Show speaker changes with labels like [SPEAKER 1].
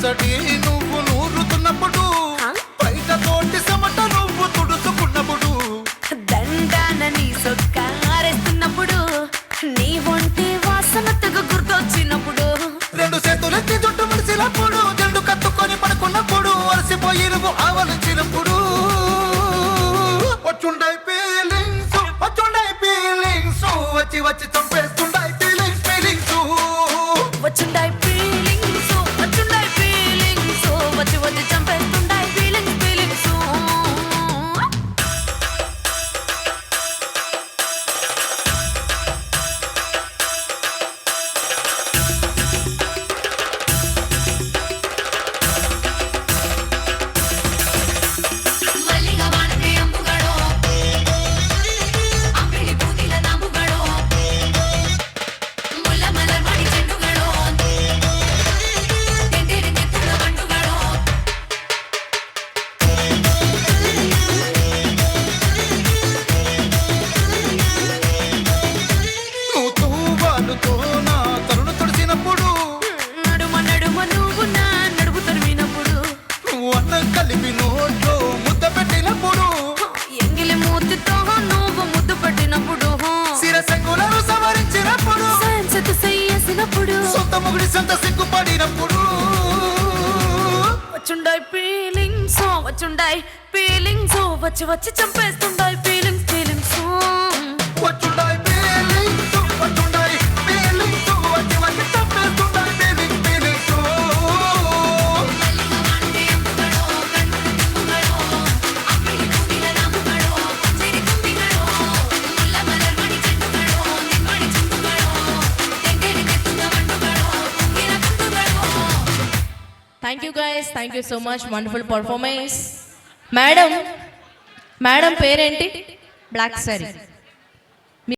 [SPEAKER 1] పచ్చడి నువ్వు నూరుతున్నప్పుడు, బయట తోటి సమట నువ్వు తుడుచుకున్నప్పుడు,
[SPEAKER 2] దండాన నీ సొక్క ఆరేస్తున్నప్పుడు, నీ ఒంటి వాసన తెగ గుర్తొచ్చినప్పుడు,
[SPEAKER 1] రెండు చేతులెత్తి జుట్టు ముడిసినప్పుడు, జెండు కత్తుకొని పడుకున్నప్పుడు, అలసిపోయి నువ్వు ఆవలించినప్పుడు, వచ్చుండై ఫీలింగ్స్, వచ్చుండై ఫీలింగ్స్, వచ్చి వచ్చి చంపేస్తుండై ఫీలింగ్స్, ఫీలింగ్స్,
[SPEAKER 2] వచ్చుండై ఫీలింగ్స్, వచ్చుండై ఫీలింగ్స్, వచ్చి వచ్చి చంపేస్తుండై ఫీలింగ్స్, ఫీలింగ్స్.
[SPEAKER 1] నువ్వు తూవాలుతో నా తరుణు తుడిచినప్పుడు,
[SPEAKER 2] నడుమ నడుమ నువ్వు నా నడుపు తరిమినప్పుడు,
[SPEAKER 1] నువ్వు అన్నం కలిపి నోట్లో ముద్ద పెట్టినప్పుడు,
[SPEAKER 2] ఎంగిలి మూతితో నువ్వు ముద్దు పెట్టినప్పుడు,
[SPEAKER 1] శిరసంగులను సవరించినప్పుడు,
[SPEAKER 2] సాయంసెత్తు చెయ్యేసినప్పుడు,
[SPEAKER 1] సొంత ముగుడి సొంత సిగ్గుపడినప్పుడు,
[SPEAKER 2] వచ్చుండై ఫీలింగ్స్, వచ్చుండై ఫీలింగ్స్, వచ్చి వచ్చి చంపేస్తుండై ఫీలింగ్స్, ఫీలింగ్స్.
[SPEAKER 1] వచ్చుండై ఫీలింగ్స్, వచ్చుండై ఫీలింగ్స్, వచ్చి వచ్చి చంపేస్తుండై feelings, feelings.
[SPEAKER 3] Thank you guys, thank you so much, wonderful performance. Madam పేరేంటి? Black sorry.